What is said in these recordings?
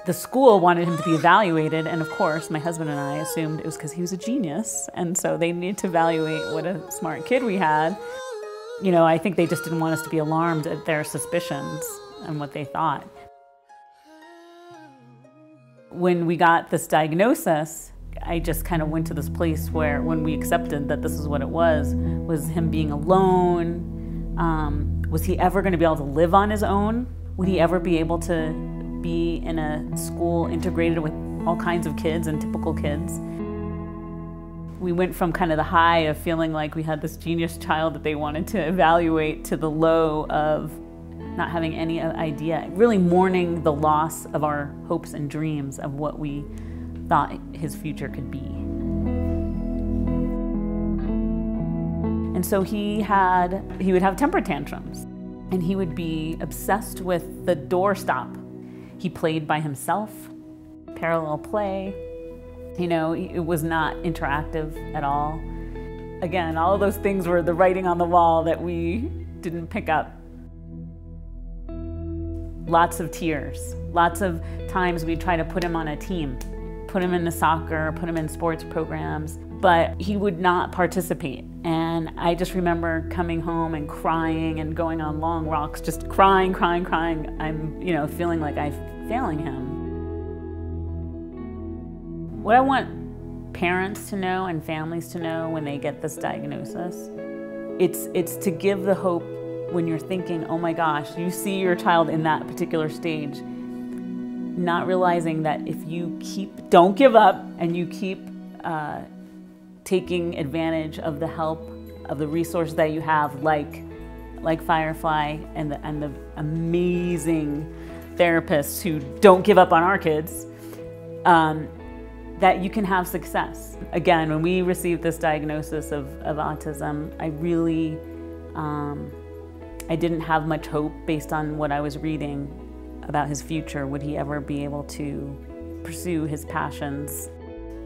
The school wanted him to be evaluated, and of course, my husband and I assumed it was because he was a genius, and so they needed to evaluate what a smart kid we had. You know, I think they just didn't want us to be alarmed at their suspicions and what they thought. When we got this diagnosis, I just kind of went to this place where, when we accepted that this is what it was him being alone. Was he ever going to be able to live on his own? Would he ever be able to be in a school integrated with all kinds of kids and typical kids? We went from kind of the high of feeling like we had this genius child that they wanted to evaluate to the low of not having any idea, really mourning the loss of our hopes and dreams of what we thought his future could be. And so he would have temper tantrums, and he would be obsessed with the doorstop. He played by himself, parallel play. You know, it was not interactive at all. Again, all of those things were the writing on the wall that we didn't pick up. Lots of tears, lots of times we'd try to put him on a team, put him into soccer, put him in sports programs, but he would not participate. And I just remember coming home and crying and going on long walks, just crying. I'm, you know, feeling like I'm failing him. What I want parents to know and families to know when they get this diagnosis, it's to give the hope when you're thinking, oh my gosh, you see your child in that particular stage, not realizing that if you don't give up and you keep taking advantage of the help, of the resources that you have, like Firefly and the amazing therapists who don't give up on our kids, that you can have success. Again, when we received this diagnosis of autism, I really, I didn't have much hope based on what I was reading about his future. Would he ever be able to pursue his passions?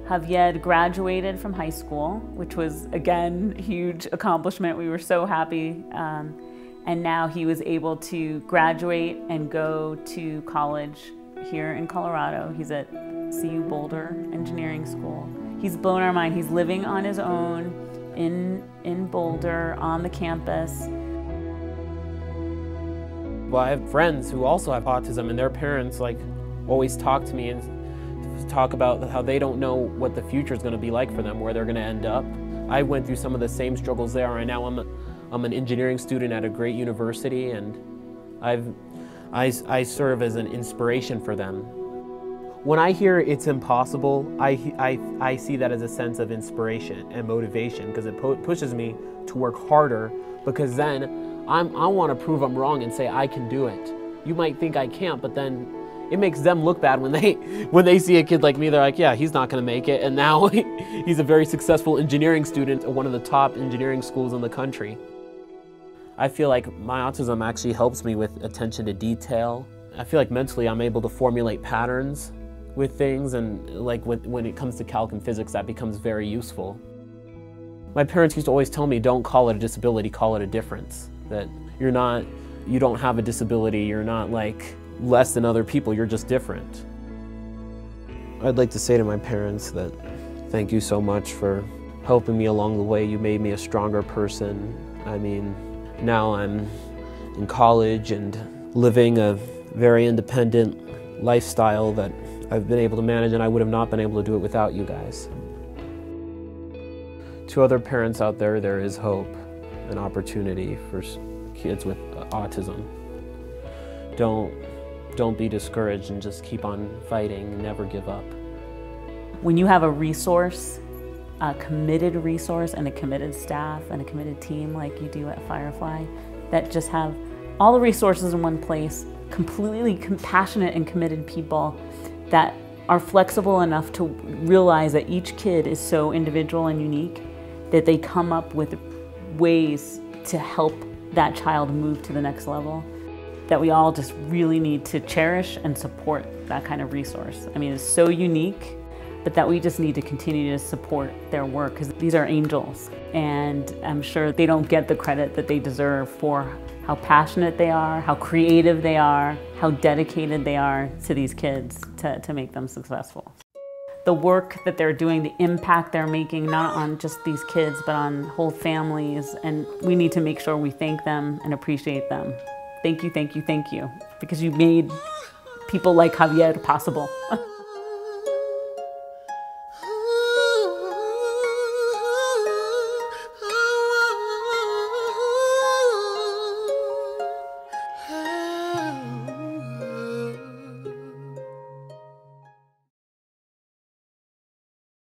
Javier graduated from high school, which was, again, a huge accomplishment. We were so happy. And now he was able to graduate and go to college here in Colorado. He's at CU Boulder Engineering School. He's blown our mind. He's living on his own in Boulder on the campus. Well, I have friends who also have autism, and their parents always talk to me and talk about how they don't know what the future is going to be like for them, where they're going to end up. I went through some of the same struggles there, and now I'm an engineering student at a great university, and I serve as an inspiration for them. When I hear it's impossible, I see that as a sense of inspiration and motivation, because it pushes me to work harder, because then I want to prove I'm wrong and say I can do it. You might think I can't, but then it makes them look bad when they see a kid like me. They're like, yeah, he's not going to make it, and now he's a very successful engineering student at one of the top engineering schools in the country. I feel like my autism actually helps me with attention to detail. I feel like mentally I'm able to formulate patterns with things, and when it comes to calc and physics, that becomes very useful. My parents used to always tell me, don't call it a disability, call it a difference. That you don't have a disability, you're not less than other people, you're just different. I'd like to say to my parents that thank you so much for helping me along the way. You made me a stronger person. I mean, now I'm in college and living a very independent lifestyle that I've been able to manage, and I would have not been able to do it without you guys. To other parents out there, there is hope and opportunity for kids with autism. Don't be discouraged, and just keep on fighting and never give up. When you have a resource, a committed resource and a committed staff and a committed team like you do at Firefly, that just have all the resources in one place, completely compassionate and committed people that are flexible enough to realize that each kid is so individual and unique, that they come up with ways to help that child move to the next level, that we all just really need to cherish and support that kind of resource. I mean, it's so unique. but that we just need to continue to support their work because these are angels, and I'm sure they don't get the credit that they deserve for how passionate they are, how creative they are, how dedicated they are to these kids to make them successful. The work that they're doing, the impact they're making, not on just these kids, but on whole families, and we need to make sure we thank them and appreciate them. Thank you, thank you, thank you, because you made people like Javier possible.